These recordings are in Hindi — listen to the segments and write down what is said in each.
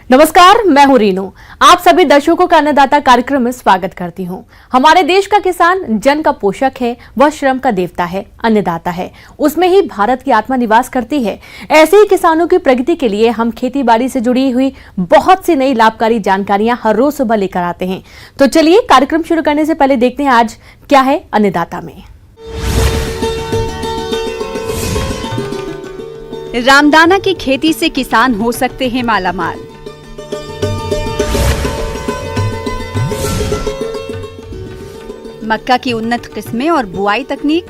नमस्कार, मैं हूं रीनू। आप सभी दर्शकों का अन्नदाता कार्यक्रम में स्वागत करती हूं। हमारे देश का किसान जन का पोषक है, वह श्रम का देवता है, अन्नदाता है। उसमें ही भारत की आत्मा निवास करती है। ऐसे ही किसानों की प्रगति के लिए हम खेती बाड़ी से जुड़ी हुई बहुत सी नई लाभकारी जानकारियां हर रोज सुबह लेकर आते हैं। तो चलिए कार्यक्रम शुरू करने से पहले देखते हैं आज क्या है अन्नदाता में। रामदाना की खेती से किसान हो सकते हैं मालामाल। मक्का की उन्नत किस्में और बुआई तकनीक,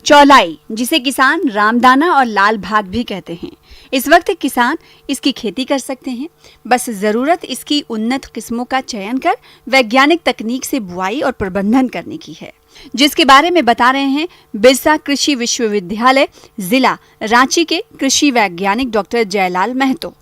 चौलाई, जिसे किसान रामदाना और लाल भाग भी कहते हैं। इस वक्त किसान इसकी खेती कर सकते हैं। बस जरूरत इसकी उन्नत किस्मों का चयन कर वैज्ञानिक तकनीक से बुआई और प्रबंधन करने की है, जिसके बारे में बता रहे हैं बिरसा कृषि विश्वविद्यालय जिला रांची के कृषि वैज्ञानिक डॉक्टर जयलाल महतो।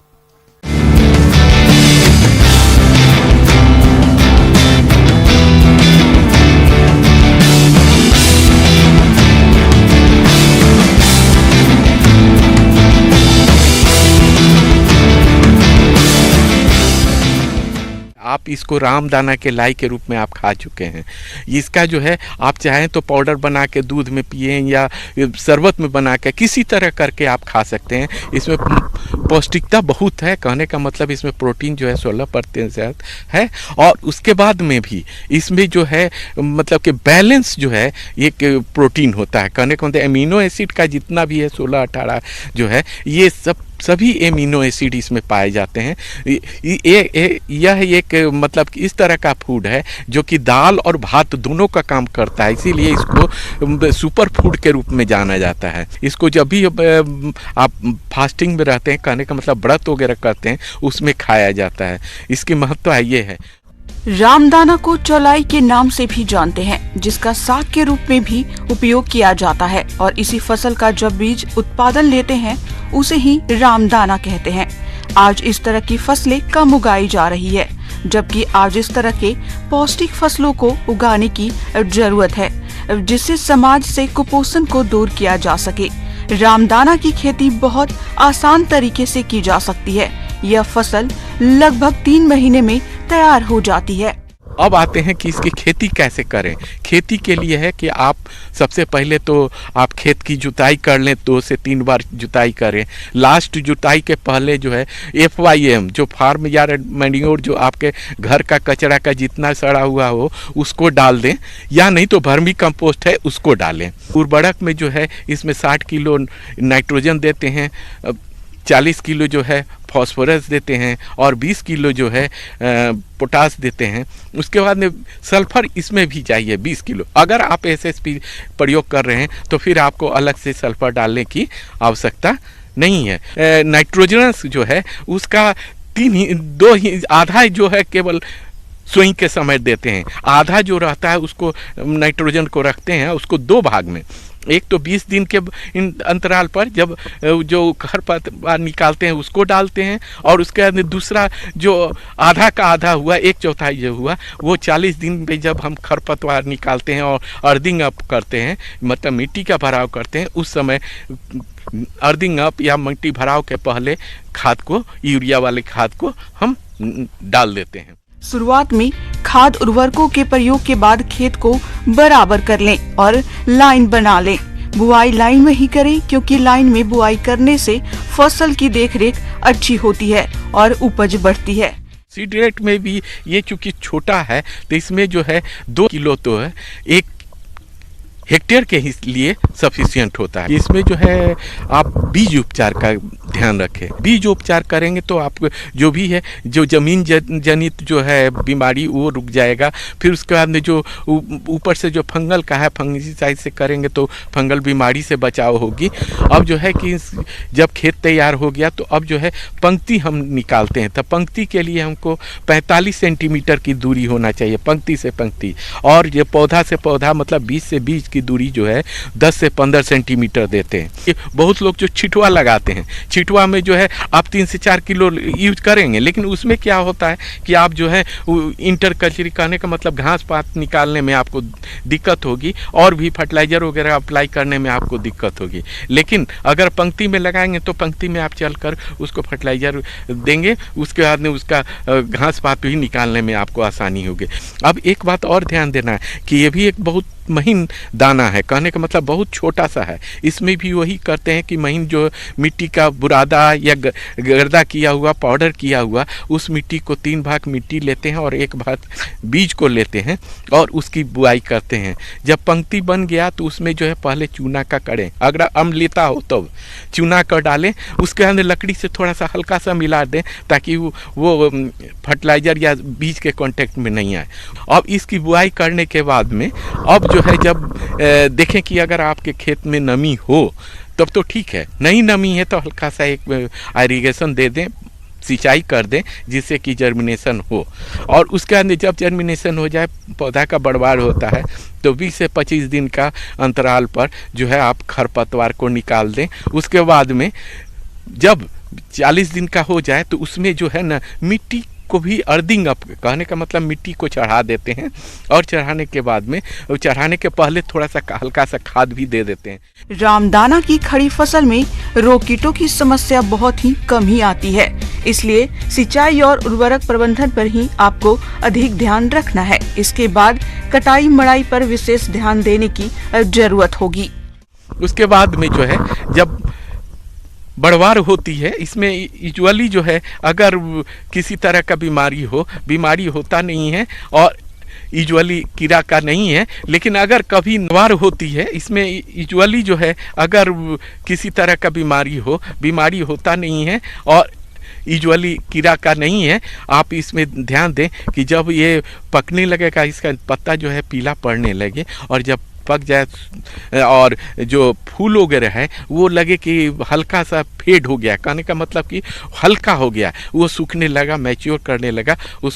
आप इसको रामदाना के लाई के रूप में आप खा चुके हैं। इसका जो है आप चाहें तो पाउडर बना के दूध में पिएं या शरबत में बना के किसी तरह करके आप खा सकते हैं। इसमें पौष्टिकता बहुत है, कहने का मतलब इसमें प्रोटीन जो है 16% है। और उसके बाद में भी इसमें जो है मतलब कि बैलेंस जो है ये प्रोटीन होता है। कहने का मतलब एमिनो एसिड का जितना भी है 16-18 जो है ये सभी एमिनो एसिड इसमें पाए जाते हैं। यह एक मतलब कि इस तरह का फूड है जो कि दाल और भात दोनों का काम करता है, इसीलिए इसको सुपर फूड के रूप में जाना जाता है। इसको जब भी आप फास्टिंग में रहते हैं, कहने का मतलब व्रत वगैरह करते हैं, उसमें खाया जाता है। इसकी महत्व ये है। रामदाना को चौलाई के नाम से भी जानते हैं, जिसका साग के रूप में भी उपयोग किया जाता है और इसी फसल का जब बीज उत्पादन लेते हैं उसे ही रामदाना कहते हैं। आज इस तरह की फसलें कम उगाई जा रही है, जबकि आज इस तरह के पौष्टिक फसलों को उगाने की जरूरत है, जिससे समाज से कुपोषण को दूर किया जा सके। रामदाना की खेती बहुत आसान तरीके से की जा सकती है। यह फसल लगभग 3 महीने में तैयार हो जाती है। अब आते हैं कि इसकी खेती कैसे करें। खेती के लिए है कि आप सबसे पहले तो आप खेत की जुताई कर लें, 2 से 3 बार जुताई करें। लास्ट जुताई के पहले जो है FYM जो फार्म या मैन्योर जो आपके घर का कचरा का जितना सड़ा हुआ हो उसको डाल दें, या नहीं तो वर्मी कंपोस्ट है उसको डालें। उर्वरक में जो है इसमें 60 किलो नाइट्रोजन देते हैं, 40 किलो जो है फास्फोरस देते हैं और 20 किलो जो है पोटास देते हैं। उसके बाद में सल्फर इसमें भी चाहिए 20 किलो। अगर आप SSP प्रयोग कर रहे हैं तो फिर आपको अलग से सल्फर डालने की आवश्यकता नहीं है। नाइट्रोजनस जो है उसका आधा जो है केवल सोई के समय देते हैं, आधा जो रहता है उसको नाइट्रोजन को रखते हैं उसको 2 भाग में। एक तो 20 दिन के अंतराल पर जब जो खरपतवार निकालते हैं उसको डालते हैं, और उसके बाद दूसरा जो आधा का आधा हुआ 1/4 जो हुआ वो 40 दिन पे जब हम खरपतवार निकालते हैं और अर्थिंग अप करते हैं, मतलब मिट्टी का भराव करते हैं, उस समय अर्थिंग अप या मिट्टी भराव के पहले खाद को, यूरिया वाले खाद को हम डाल देते हैं। शुरुआत में खाद उर्वरकों के प्रयोग के बाद खेत को बराबर कर लें और लाइन बना लें। बुआई लाइन में ही करें, क्योंकि लाइन में बुआई करने से फसल की देखरेख अच्छी होती है और उपज बढ़ती है। सीड रेट में भी ये चूंकि छोटा है तो इसमें जो है 2 किलो तो है 1 हेक्टेयर के लिए सफिशिएंट होता है। इसमें जो है आप बीज उपचार का ध्यान रखें। बीज उपचार करेंगे तो आपको जो भी है जो जमीन जनित जो है बीमारी वो रुक जाएगा। फिर उसके बाद में जो ऊपर से जो फंगल का है फंगिसाइड से करेंगे तो फंगल बीमारी से बचाव होगी। अब जो है कि जब खेत तैयार हो गया तो अब जो है पंक्ति हम निकालते हैं, तो पंक्ति के लिए हमको 45 सेंटीमीटर की दूरी होना चाहिए पंक्ति से पंक्ति, और ये पौधा से पौधा मतलब 20 से 20 की की दूरी जो है 10 से 15 सेंटीमीटर देते हैं। ये बहुत लोग जो छिटवा लगाते हैं, छिटवा में जो है आप 3 से 4 किलो यूज करेंगे, लेकिन उसमें क्या होता है कि आप जो है इंटर कल्चरी कहने का मतलब घास पात निकालने में आपको दिक्कत होगी और भी फर्टिलाइजर वगैरह अप्लाई करने में आपको दिक्कत होगी। लेकिन अगर पंक्ति में लगाएंगे तो पंक्ति में आप चलकर उसको फर्टिलाइजर देंगे, उसके बाद में उसका घास पात भी निकालने में आपको आसानी होगी। अब एक बात और ध्यान देना है कि ये भी एक बहुत महीन दाना है, कहने का मतलब बहुत छोटा सा है। इसमें भी वही करते हैं कि महीन जो मिट्टी का बुरादा या गर्दा किया हुआ, पाउडर किया हुआ, उस मिट्टी को 3 भाग मिट्टी लेते हैं और 1 भाग बीज को लेते हैं और उसकी बुआई करते हैं। जब पंक्ति बन गया तो उसमें जो है पहले चूना का करें, अगर अम्लता हो तो चूना कर डालें, उसके अंदर लकड़ी से थोड़ा सा हल्का सा मिला दें ताकि वो फर्टिलाइजर या बीज के कांटेक्ट में नहीं आए। अब इसकी बुआई करने के बाद में अब जो है जब देखें कि अगर आपके खेत में नमी हो तब तो ठीक है, नहीं नमी है तो हल्का सा एक इरिगेशन दे दें, सिंचाई कर दें जिससे कि जर्मिनेशन हो। और उसके अंदर जब जर्मिनेशन हो जाए, पौधा का बढ़वार होता है, तो 20 से 25 दिन का अंतराल पर जो है आप खरपतवार को निकाल दें। उसके बाद में जब 40 दिन का हो जाए तो उसमें जो है ना मिट्टी को भी अर्दिंग अप, कहने का मतलब मिट्टी को चढ़ा देते हैं और चढ़ाने के बाद में, चढ़ाने के पहले थोड़ा सा हल्का सा खाद भी दे देते हैं। रामदाना की खड़ी फसल में रोग कीटों की समस्या बहुत ही कम ही आती है, इसलिए सिंचाई और उर्वरक प्रबंधन पर ही आपको अधिक ध्यान रखना है। इसके बाद कटाई मड़ाई पर विशेष ध्यान देने की जरूरत होगी। उसके बाद में जो है जब बढ़वार होती है, इसमें यूजुअली जो है अगर किसी तरह का बीमारी होता नहीं है और यूजुअली कीड़ा का नहीं है, लेकिन अगर कभी नवार होती है, इसमें यूजुअली जो है अगर किसी तरह का बीमारी होता नहीं है और यूजुअली कीड़ा का नहीं है, आप इसमें ध्यान दें कि जब ये पकने लगेगा, इसका पत्ता जो है पीला पड़ने लगे और जब पक जाए और जो फूल वगैरह है वो लगे कि हल्का सा फेड हो गया, कहने का मतलब कि हल्का हो गया, वो सूखने लगा, मैच्योर करने लगा, उस